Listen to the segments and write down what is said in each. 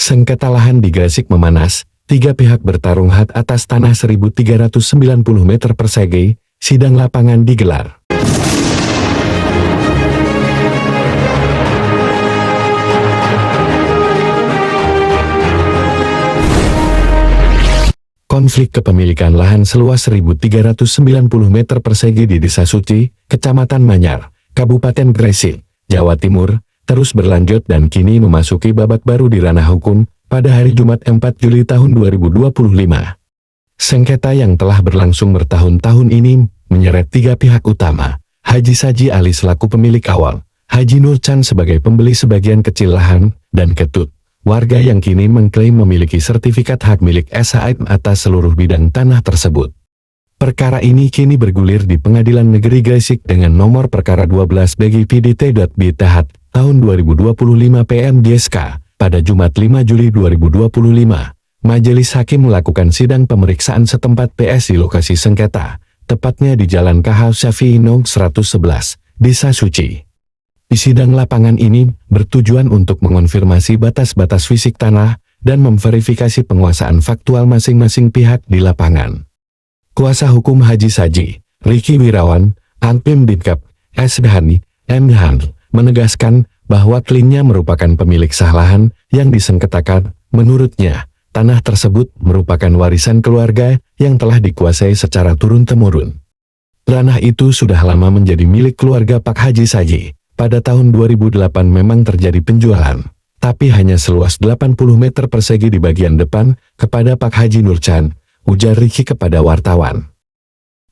Sengketa lahan di Gresik memanas, tiga pihak bertarung hak atas tanah 1.390 meter persegi, sidang lapangan digelar. Konflik kepemilikan lahan seluas 1.390 meter persegi di Desa Suci, Kecamatan Manyar, Kabupaten Gresik, Jawa Timur, terus berlanjut dan kini memasuki babak baru di ranah hukum, pada hari Jumat 4 Juli tahun 2025. Sengketa yang telah berlangsung bertahun-tahun ini, menyeret tiga pihak utama, Haji Saji Ali selaku pemilik awal, Haji Nurcan sebagai pembeli sebagian kecil lahan, dan Ketut, warga yang kini mengklaim memiliki sertifikat hak milik SHM atas seluruh bidang tanah tersebut. Perkara ini kini bergulir di Pengadilan Negeri Gresik dengan nomor perkara 12 BGPDT.B-Tahat tahun 2025 PMDSK. Pada Jumat 5 Juli 2025, Majelis Hakim melakukan sidang pemeriksaan setempat PS di lokasi sengketa, tepatnya di Jalan KH Syafi'i No. 111, Desa Suci. Di sidang lapangan ini, bertujuan untuk mengonfirmasi batas-batas fisik tanah, dan memverifikasi penguasaan faktual masing-masing pihak di lapangan. Kuasa hukum Haji Saji, Riki Wirawan, Anpim Dipkap, S. Dhani, M. Han, menegaskan bahwa kliennya merupakan pemilik sah lahan yang disengketakan. Menurutnya, tanah tersebut merupakan warisan keluarga yang telah dikuasai secara turun-temurun. Tanah itu sudah lama menjadi milik keluarga Pak Haji Saji. Pada tahun 2008 memang terjadi penjualan, tapi hanya seluas 80 meter persegi di bagian depan kepada Pak Haji Nurcan, ujar Riki kepada wartawan.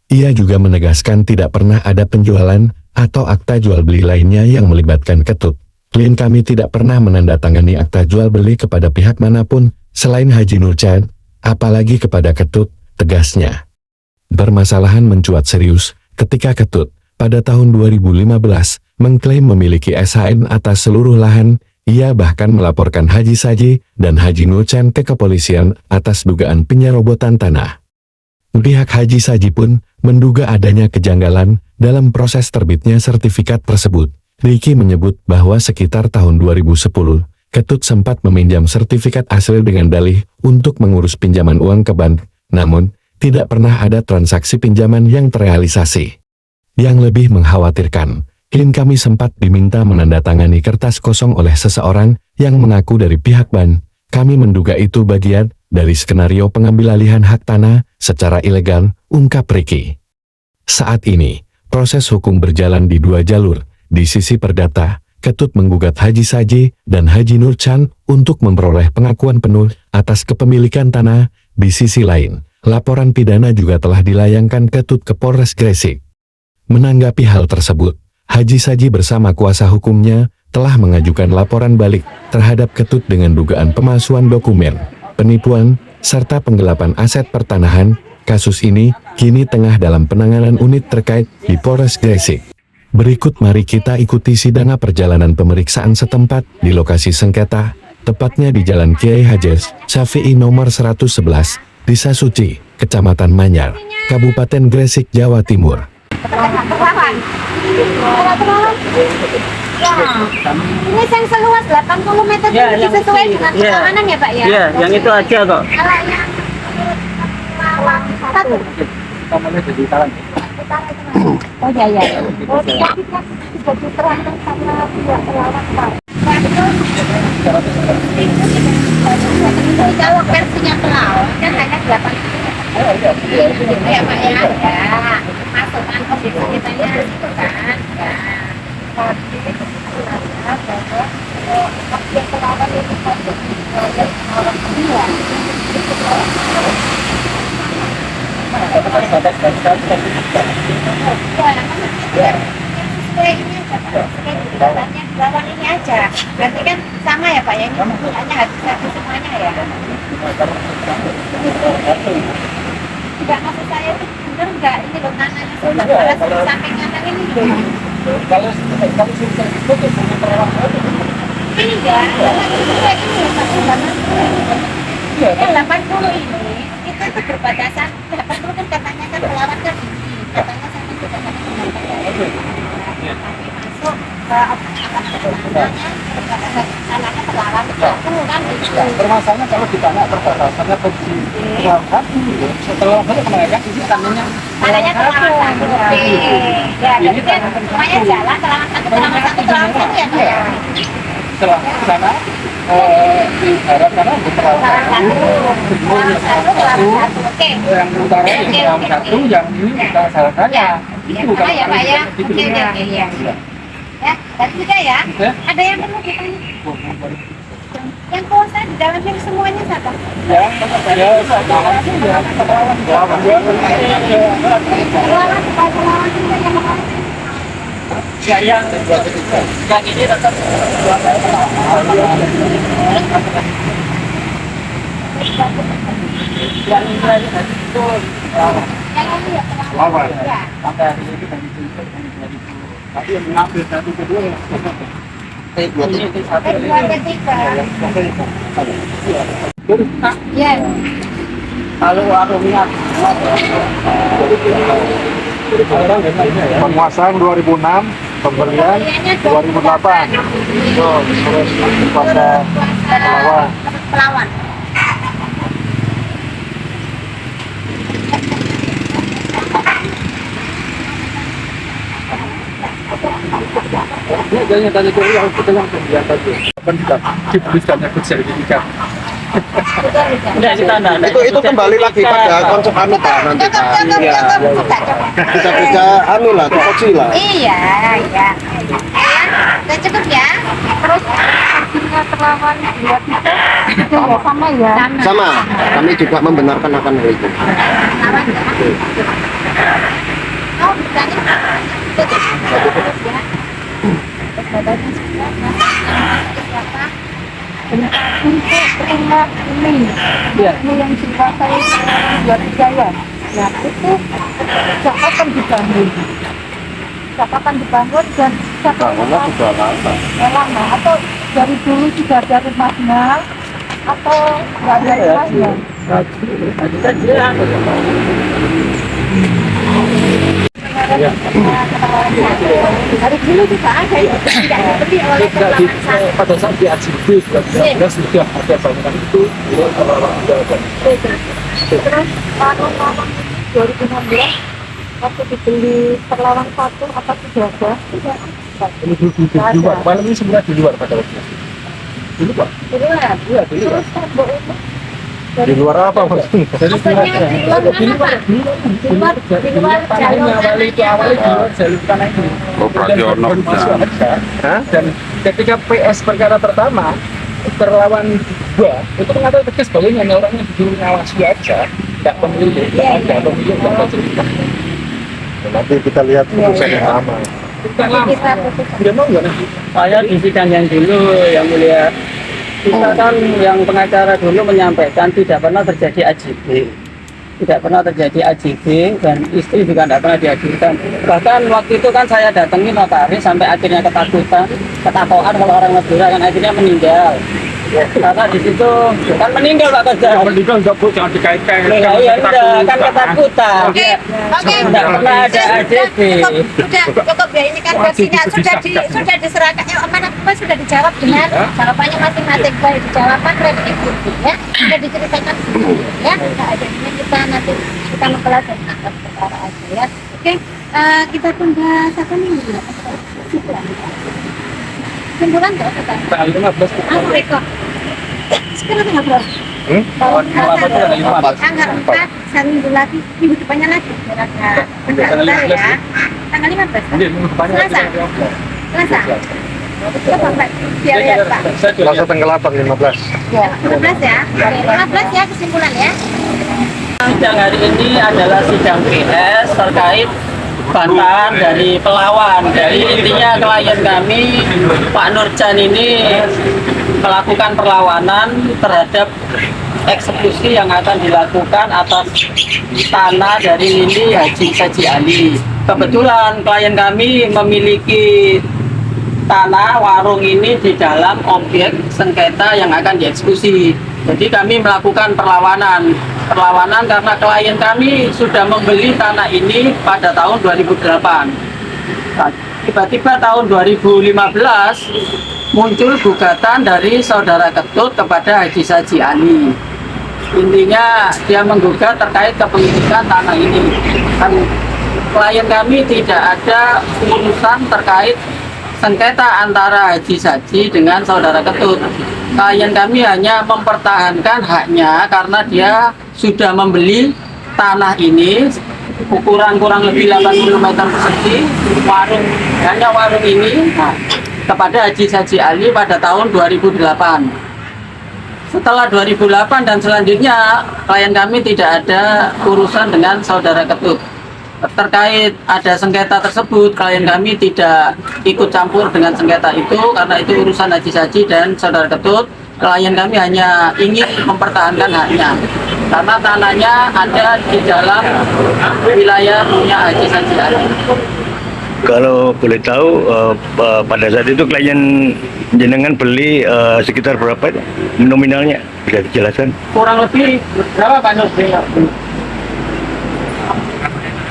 Ia juga menegaskan tidak pernah ada penjualan atau akta jual beli lainnya yang melibatkan Ketut. Klien kami tidak pernah menandatangani akta jual beli kepada pihak manapun selain Haji Nurcan, apalagi kepada Ketut, tegasnya. Permasalahan mencuat serius ketika Ketut, pada tahun 2015, mengklaim memiliki SHM atas seluruh lahan. Ia bahkan melaporkan Haji Saji dan Haji Nurcan ke kepolisian atas dugaan penyerobotan tanah. Pihak Haji Saji pun menduga adanya kejanggalan dalam proses terbitnya sertifikat tersebut. Riki menyebut bahwa sekitar tahun 2010, Ketut sempat meminjam sertifikat asli dengan dalih untuk mengurus pinjaman uang ke bank, namun tidak pernah ada transaksi pinjaman yang terrealisasi. Yang lebih mengkhawatirkan, klien kami sempat diminta menandatangani kertas kosong oleh seseorang yang mengaku dari pihak bank. Kami menduga itu bagian dari skenario pengambilalihan hak tanah secara ilegal, ungkap Riki. Saat ini, proses hukum berjalan di dua jalur. Di sisi perdata, Ketut menggugat Haji Saji dan Haji Nurcan untuk memperoleh pengakuan penuh atas kepemilikan tanah. Di sisi lain, laporan pidana juga telah dilayangkan Ketut ke Polres Gresik. Menanggapi hal tersebut, Haji Saji bersama kuasa hukumnya telah mengajukan laporan balik terhadap Ketut dengan dugaan pemalsuan dokumen, penipuan, serta penggelapan aset pertanahan. Kasus ini kini tengah dalam penanganan unit terkait di Polres Gresik. Berikut mari kita ikuti sidang perjalanan pemeriksaan setempat di lokasi sengketa, tepatnya di Jalan Kiai Haji Syafi'i nomor 111, Desa Suci, Kecamatan Manyar, Kabupaten Gresik, Jawa Timur. Ya, ini yang seluas 80 meter ya, itu sesuai dengan permohonan ya Pak ya? Iya, yang itu aja kok. Kalau yang satu. Oh iya iya. Oh tidak jadi terangkan sama pihak pelawat Pak. Kalau versinya pelawat kan hanya 8 meter. Gitu ya Pak ya? Ya. Masukkan objek sekitarnya itu kan. Ya. Tapi bahwa objek pelawat itu objek pelawat dia. Bawah ini aja, berarti kan sama ya Pak ya, ini hanya habis semuanya ya. Enggak, maksud saya itu bener enggak, ini loh tanahnya sudah pada samping kanan ini loh. Kalau susah itu tuh punya perawat ini enggak, ini yang 80 ini itu berbatasan 80 kan katanya kan pelawat kan ini katanya sama juga kan tapi masuk ke tanahnya pelawat itu kan itu permasalahannya kalau ditanya perbatasannya pergi Terlawan Satu, setelah saya kebanyakan ini tanahnya Tanahnya Terlawan Satu. Oke. Ya, jadi kan semuanya jalan Terlawan Satu ya, Pak ya. setelah sana di barat sana untuk Terlawan Satu. Oke. Yang utara di Terlawan Satu, yang ini kita salahkan Ya. itu Yang ya, Pak ya. itu. Oke, ya. Ya, dan juga ya. Ada yang perlu ditanya. Yang kuasa di dalam ini semuanya siapa? Ya, Terlawan Juga yang mau. yang ini tetap yang ini itu Yang ini ya, lawan. Ya. Sampai hari ini kita tapi yang mengambil satu kedua ini satu Kedua, ketiga. Nah, Ya. kalau warungnya Penguasaan 2006, pembelian 2008. Terus kuasa Pelawan. Pelawan. ini jangan tanya dulu yang kita yang pembelian tadi kan kita diberikan yang bersertifikat. Itu kembali lagi pada konsep anu Pak nanti Pak. Iya. Kita bisa anu lah, topoksi lah. Iya. Ya, udah cukup ya. Terus hasilnya Terlawan 2 itu sama ya. Sama, kami juga membenarkan akan hal itu. Terlawan ya. Oh, bukannya ya. Badannya sudah siapa? Untuk rumah ini, Iya. ini yang dikuasai 23 ya. Nah itu sejak kapan dibangun? Sejak kapan dibangun dan siapa yang sudah lama. lama atau dari dulu sudah ada rumahnya atau nggak ada rumahnya? Dari dulu juga ada itu tidak dibeli oleh Terlawan Satu. Pada saat di AJB 2013 sudah ada bangunan itu Terus warung-warung ini 2016 waktu dibeli Terlawan Satu apa sudah ada? ini di luar. Malam ini semua di luar pada waktu itu. Dulu Pak. Di luar. Iya, di luar. Terus tembok itu Di luar apa maksudnya? Maksudnya di luar mana, Pak? Di luar jalur awal itu awalnya di luar jalur tanah ini. Operasional. Hah? Dan ketika PS perkara pertama Terlawan 2 itu mengatakan tegas bahwa ini hanya orangnya disuruh ngawasi aja, tidak pemilik, Iya, tidak ada pemilik, tidak ada cerita. Nanti kita lihat putusan yang lama. Kita Nanti lama. kita putuskan. Dia mau nggak nanti? Saya di sidang yang dulu yang mulia kita kan yang pengacara dulu menyampaikan tidak pernah terjadi AJB, tidak pernah terjadi AJB dan istri juga tidak pernah diajukan. Bahkan waktu itu kan saya datangi notaris sampai akhirnya ketakutan, ketakutan kalau orang Madura kan akhirnya meninggal. Karena di situ kan meninggal Pak Kerja. Meninggal nggak bu, jangan dikait-kait. Nah, iya enggak kan ketakutan. Oke, Tidak pernah ada AJB. Cukup ya, ini kan versinya sudah diserahkan. Apa sudah dijawab dengan jawabannya masing-masing, baik dijawabkan oleh ibu ya, sudah diceritakan ya. Nggak ada ini kita nanti kita mempelajari perkara aja ya. Oke, kita tunda 1 minggu ya. Kesimpulan nggak kita? Tanggal 15. Aku rekor. Sekarang tanggal berapa? Tanggal 4, seminggu lagi, minggu depannya lagi. Tanggal ya. Tanggal 15 kan? Selasa. Selasa. Kita sampai biar ya Pak. Selasa tanggal 8, 15. Ya, 15 ya. Oke, 15 ya kesimpulan ya. Sidang hari ini adalah sidang PS terkait bantahan dari Pelawan. Jadi intinya klien kami Pak Nurjan ini melakukan perlawanan terhadap eksekusi yang akan dilakukan atas tanah dari Nini Haji Saji Ali. Kebetulan klien kami memiliki tanah warung ini di dalam objek sengketa yang akan dieksekusi. Jadi kami melakukan perlawanan karena klien kami sudah membeli tanah ini pada tahun 2008. Nah, tiba-tiba tahun 2015 muncul gugatan dari saudara Ketut kepada Haji Saji Ali. Intinya dia menggugat terkait kepemilikan tanah ini. Kan klien kami tidak ada urusan terkait sengketa antara Haji Saji dengan saudara Ketut. Klien kami hanya mempertahankan haknya karena dia sudah membeli tanah ini ukuran kurang lebih 80 meter persegi, hanya warung ini kepada Haji Saji Ali pada tahun 2008. Setelah 2008 dan selanjutnya klien kami tidak ada urusan dengan saudara Ketut. Terkait ada sengketa tersebut, klien kami tidak ikut campur dengan sengketa itu karena itu urusan Haji Saji dan saudara Ketut. Klien kami hanya ingin mempertahankan haknya karena tanahnya ada di dalam wilayah punya Haji Saji Ali. Kalau boleh tahu, pada saat itu klien jenengan beli sekitar berapa nominalnya? Bisa dijelaskan? Kurang lebih berapa Pak Nur?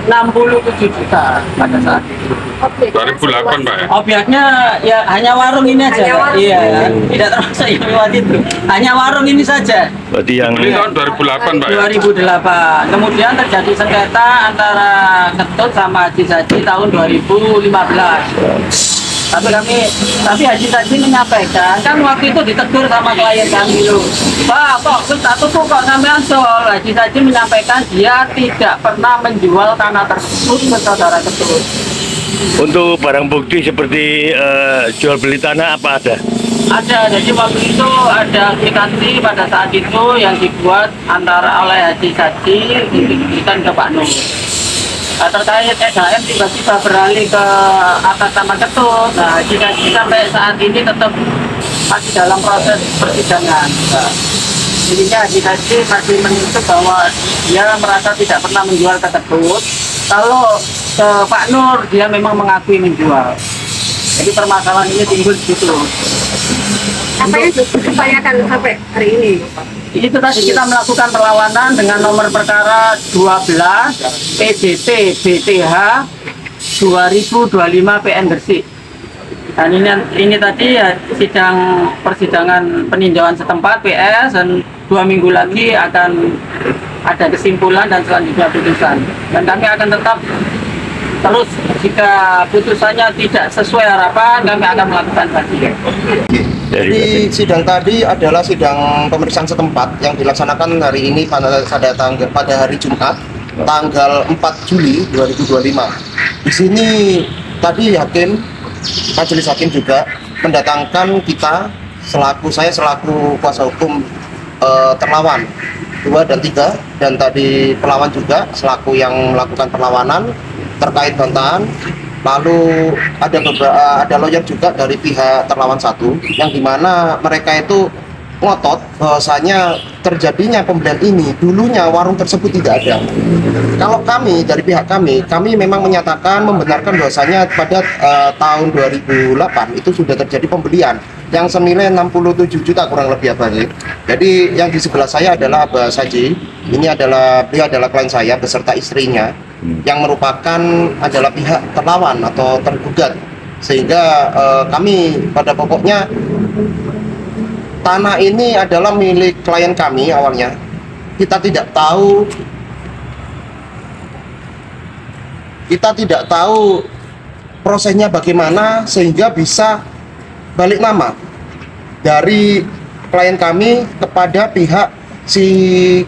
67 juta pada saat itu. 2008 Pak ya? Obyeknya ya hanya warung ini aja, Pak. Iya, tidak termasuk yang lewat itu. Hanya warung ini saja. Berarti yang Beli tahun 2008 Pak ya? 2008. Kemudian terjadi sengketa antara Ketut sama Haji Saji tahun 2015. Tapi Haji Saji menyampaikan, kan waktu itu ditegur sama klien kami loh, Pak, kok statusku kok sampean sol? Haji Saji menyampaikan dia tidak pernah menjual tanah tersebut ke saudara Ketut. untuk barang bukti seperti jual beli tanah apa ada? Ada, jadi waktu itu ada aplikasi pada saat itu yang dibuat antara oleh Haji Saji untuk diberikan ke Pak Nur. Terkait SHM tiba-tiba beralih ke atas nama Ketut. Nah, Haji Saji sampai saat ini tetap masih dalam proses persidangan. Nah, jadinya Haji Saji masih menuntut bahwa dia merasa tidak pernah menjual ke Ketut. Kalau ke Pak Nur dia memang mengakui menjual. Jadi permasalahan ini timbul di situ. Apa yang diupayakan sampai hari ini? Itu tadi kita melakukan perlawanan dengan nomor perkara 12 PBT BTH 2025 PN Gresik. Dan ini tadi ya persidangan peninjauan setempat PS dan 2 minggu lagi akan ada kesimpulan dan selanjutnya putusan. Dan kami akan tetap terus jika putusannya tidak sesuai harapan kami akan melakukan banding. Jadi sidang tadi adalah sidang pemeriksaan setempat yang dilaksanakan hari ini pada hari Jumat tanggal 4 Juli 2025. Di sini tadi majelis hakim juga mendatangkan saya selaku kuasa hukum terlawan 2 dan 3 dan tadi pelawan juga selaku yang melakukan perlawanan terkait bantahan. Lalu ada lawyer juga dari pihak terlawan 1 yang dimana mereka itu ngotot bahwasanya terjadinya pembelian ini dulunya warung tersebut tidak ada. Kalau kami dari pihak kami memang menyatakan membenarkan bahwasanya pada tahun 2008 itu sudah terjadi pembelian yang senilai 67 juta kurang lebih apa sih. Jadi yang di sebelah saya adalah Abah Saji. Beliau adalah klien saya beserta istrinya yang merupakan adalah pihak terlawan atau tergugat, sehingga kami pada pokoknya tanah ini adalah milik klien kami awalnya. Kita tidak tahu prosesnya bagaimana sehingga bisa balik nama dari klien kami kepada pihak si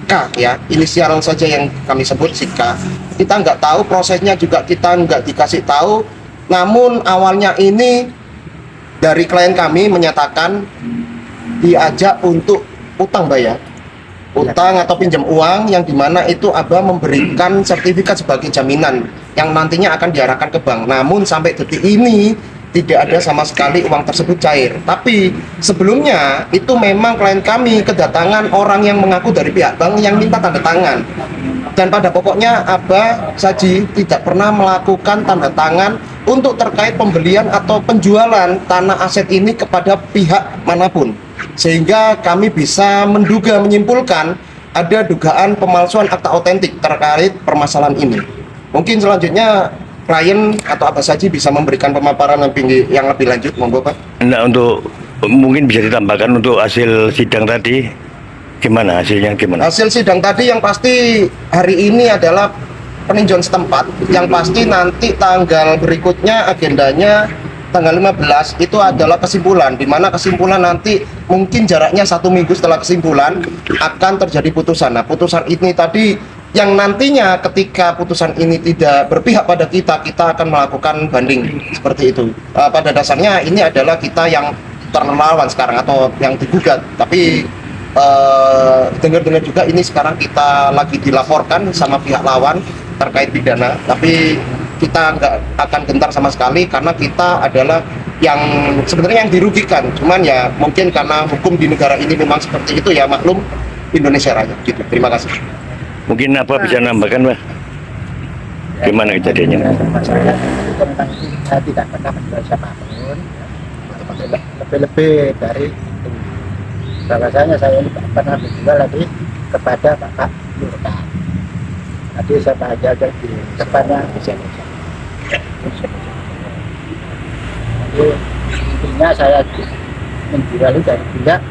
K ya, inisial saja yang kami sebut si K. Kita nggak tahu prosesnya juga, kita nggak dikasih tahu. Namun awalnya ini dari klien kami menyatakan diajak untuk utang atau pinjam uang, yang dimana itu Abah memberikan sertifikat sebagai jaminan yang nantinya akan diarahkan ke bank. Namun sampai detik ini tidak ada sama sekali uang tersebut cair. Tapi sebelumnya itu memang klien kami kedatangan orang yang mengaku dari pihak bank yang minta tanda tangan. Dan pada pokoknya Abah Saji tidak pernah melakukan tanda tangan untuk terkait pembelian atau penjualan tanah aset ini kepada pihak manapun. Sehingga kami bisa menyimpulkan ada dugaan pemalsuan akta otentik terkait permasalahan ini. Mungkin selanjutnya klien atau Abah Saji bisa memberikan pemaparan yang lebih lanjut, monggo Pak. Nah, untuk mungkin bisa ditambahkan untuk hasil sidang tadi gimana hasilnya gimana? Hasil sidang tadi yang pasti hari ini adalah peninjauan setempat, yang pasti nanti tanggal berikutnya agendanya tanggal 15 itu adalah kesimpulan, di mana kesimpulan nanti mungkin jaraknya 1 minggu setelah kesimpulan akan terjadi putusan. Nah, putusan ini tadi yang nantinya ketika putusan ini tidak berpihak pada kita akan melakukan banding seperti itu. Pada dasarnya ini adalah kita yang terlawan sekarang atau yang digugat, tapi dengar-dengar juga ini sekarang kita lagi dilaporkan sama pihak lawan terkait pidana, tapi kita nggak akan gentar sama sekali karena kita adalah yang sebenarnya yang dirugikan, cuman ya mungkin karena hukum di negara ini memang seperti itu ya, maklum Indonesia Raya gitu. Terima kasih. Mungkin apa bisa nambahkan, Pak? Gimana kejadiannya? Saya tidak pernah menjual siapapun, lebih-lebih dari itu. Bahwasanya saya ini tidak pernah menjual lagi kepada Bapak Nurkan. Tadi saya baca di depannya bisa. Jadi intinya saya menjual itu dari pihak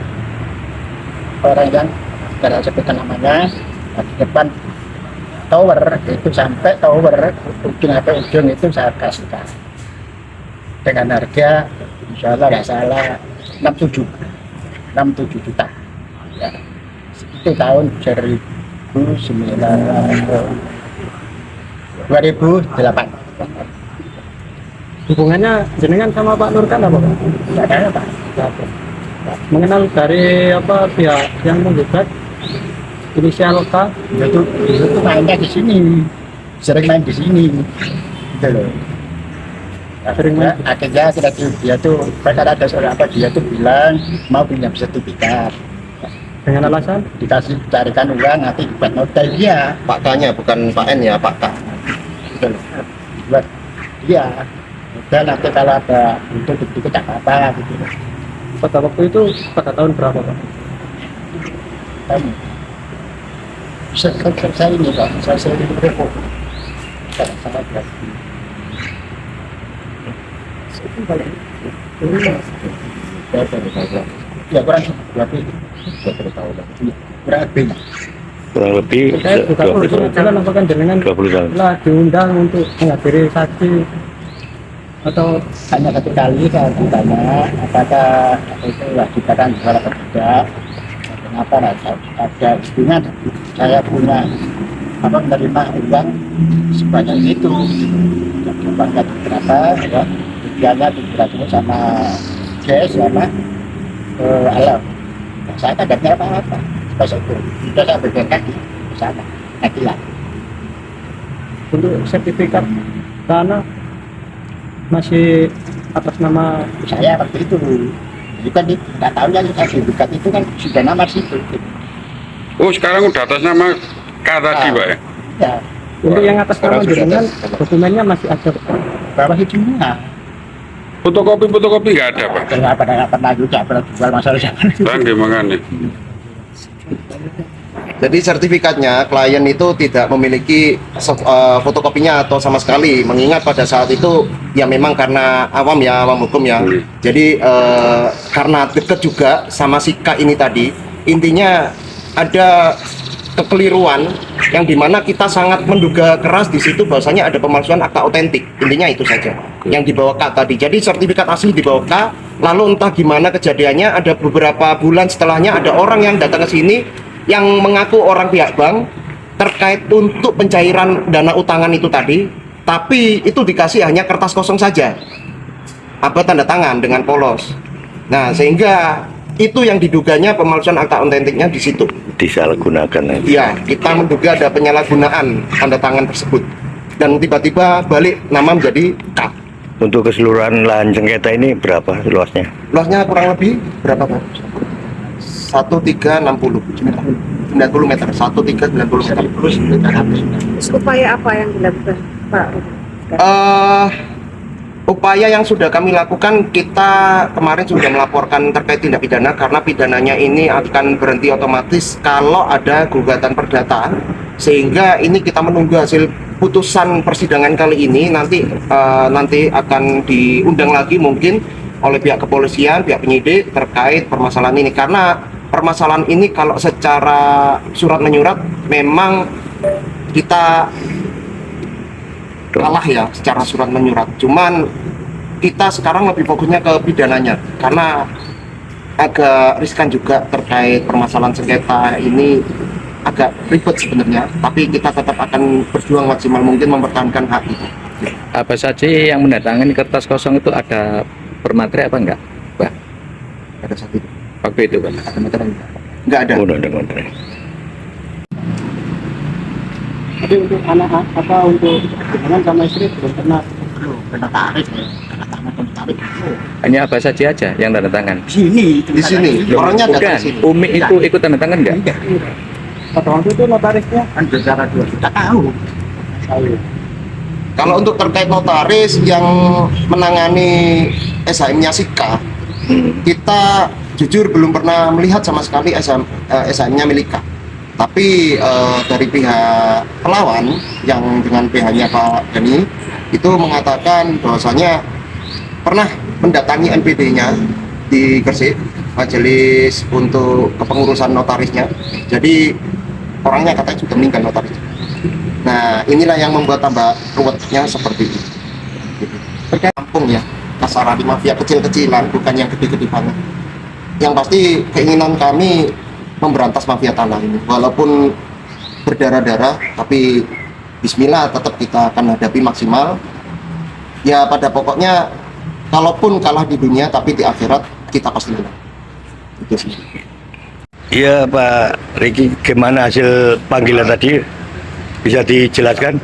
orang yang tidak sebutkan namanya, di depan tower itu sampai tower ujung sampai ujung itu saya kasihkan dengan harga insya Allah nggak salah 67 juta ya. Itu tahun 2008. Hubungannya jenengan sama Pak Nurkan apa Pak? Tidak ada Pak. Mengenal dari apa pihak yang menggugat inisial K? Itu mainnya di sini, sering main di sini gitu loh. Sering main? Akhirnya dia tuh perkara ada soal apa, dia tuh bilang mau pinjam sertifikat Dengan alasan? dikasih carikan uang nanti buat modal dia Pak K-nya bukan Pak N ya, Pak K. gitu loh. Buat dia modal nanti kalau ada untuk itu tak apa gitu loh. Pada waktu itu pada tahun berapa Pak? Kamu saya ini Pak, saya ini repot sangat berat. Ya kurang lebih 20 tahun lah. Kurang lebih. Kurang lebih Saya juga 20 tahun. jalan apakah jenengan 20 tahun. lah diundang untuk menghadiri saksi atau Hanya satu kali saya ditanya apakah itu wajiban jual atau tidak. Kenapa ada istrinya saya punya apa menerima uang sebanyak itu. Jadi uangnya berapa ya? Tujuannya diberaturan sama cash sama alam. Nah, saya tak ada apa-apa. Pas itu sudah saya berangkat di sana. Akilah. untuk sertifikat tanah masih atas nama Saya waktu itu jadi kan nggak tahu ya sertifikat itu kan sudah nama situ. Oh, sekarang udah atas nama K tadi, Pak ya? Ya, untuk yang atas nama Sekarang sudah jenengan atas. dokumennya masih ada Pak. bawah hidungnya. Fotokopi nggak ada, Pak? Nggak pernah juga pernah jual masalah siapa. Dan gimana nih? Jadi sertifikatnya klien itu tidak memiliki fotokopinya atau sama sekali, mengingat pada saat itu ya memang karena awam hukum ya. Jadi karena deket juga sama si K ini tadi, intinya ada kekeliruan yang dimana kita sangat menduga keras di situ bahwasanya ada pemalsuan akta otentik. Intinya itu saja yang dibawa K tadi. Jadi sertifikat asli dibawa K, lalu entah gimana kejadiannya, ada beberapa bulan setelahnya ada orang yang datang ke sini yang mengaku orang pihak bank terkait untuk pencairan dana utangan itu tadi, tapi itu dikasih hanya kertas kosong saja, apa tanda tangan dengan polos. Nah, sehingga itu yang diduganya pemalsuan akta otentiknya di situ. Disalahgunakan. Ya, kita menduga ada penyalahgunaan tanda tangan tersebut. Dan tiba-tiba balik nama menjadi K. Untuk keseluruhan lahan sengketa ini berapa luasnya? Luasnya kurang lebih berapa, Pak? 1360 90 meter. 1390 meter. Upaya apa yang dilakukan Pak? Upaya yang sudah kami lakukan, kita kemarin sudah melaporkan terkait tindak pidana karena pidananya ini akan berhenti otomatis kalau ada gugatan perdata, sehingga ini kita menunggu hasil putusan persidangan kali ini nanti akan diundang lagi mungkin oleh pihak kepolisian, pihak penyidik terkait permasalahan ini, karena permasalahan ini kalau secara surat menyurat memang kita kalah ya secara surat menyurat. Cuman kita sekarang lebih fokusnya ke pidananya karena agak riskan juga terkait permasalahan sengketa ini, agak ribet sebenarnya, tapi kita tetap akan berjuang maksimal mungkin mempertahankan hak itu. Apa saja yang mendatangkan kertas kosong itu, ada permateri apa enggak, Pak? Pada saat itu Waktu itu, Pak. ada materai nggak ada. Oh, ada kontrak. Tapi untuk anak apa untuk hubungan sama istri belum pernah tarik ya, tanda tangan dan tarik. Hanya apa saja aja yang tanda tangan? Di sini orangnya datang Bukan, di sini. Umi itu ikut tanda tangan enggak? Pada waktu itu notarisnya kan bicara 2 juta tahu. Kalau untuk terkait notaris yang menangani SHM-nya Sika, kita jujur belum pernah melihat sama sekali SHM-nya Milika. Tapi dari pihak pelawan yang dengan pihaknya Pak Dhani itu mengatakan bahwasanya pernah mendatangi NPD-nya di Gresik, majelis untuk kepengurusan notarisnya. Jadi orangnya katanya sudah meninggal notarisnya. Nah, inilah yang membuat tambah ruwetnya seperti itu. Gitu. Terkait kampung ya, kasarani mafia kecil-kecilan, bukan yang gede-gede banget. Yang pasti keinginan kami memberantas mafia tanah ini. Walaupun berdarah-darah, tapi bismillah tetap kita akan hadapi maksimal. Ya pada pokoknya, kalaupun kalah di dunia, tapi di akhirat kita pasti menang. Itu sih. Iya Pak Riki, gimana hasil panggilan tadi? Bisa dijelaskan?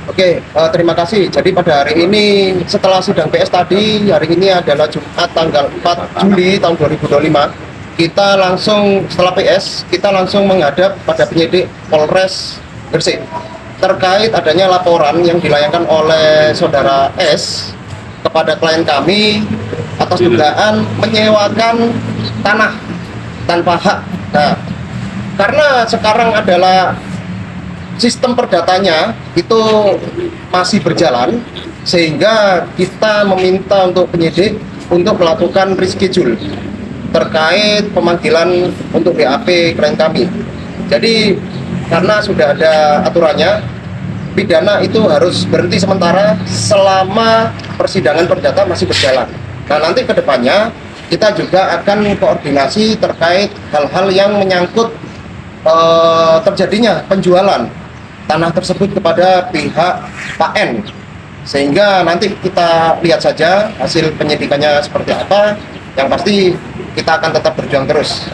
Oke, terima kasih. Jadi pada hari ini setelah sidang PS tadi, hari ini adalah Jumat tanggal 4 Juli tahun 2025. Kita langsung setelah PS, kita langsung menghadap pada penyidik Polres Gresik terkait adanya laporan yang dilayangkan oleh saudara S kepada klien kami atas dugaan menyewakan tanah tanpa hak. Nah, karena sekarang adalah sistem perdatanya itu masih berjalan, sehingga kita meminta untuk penyidik untuk melakukan reschedule terkait pemanggilan untuk BAP klien kami. Jadi karena sudah ada aturannya, pidana itu harus berhenti sementara selama persidangan perdata masih berjalan. Nah, nanti ke depannya kita juga akan koordinasi terkait hal-hal yang menyangkut terjadinya penjualan tanah tersebut kepada pihak Pak N, sehingga nanti kita lihat saja hasil penyidikannya seperti apa. Yang pasti kita akan tetap berjuang terus.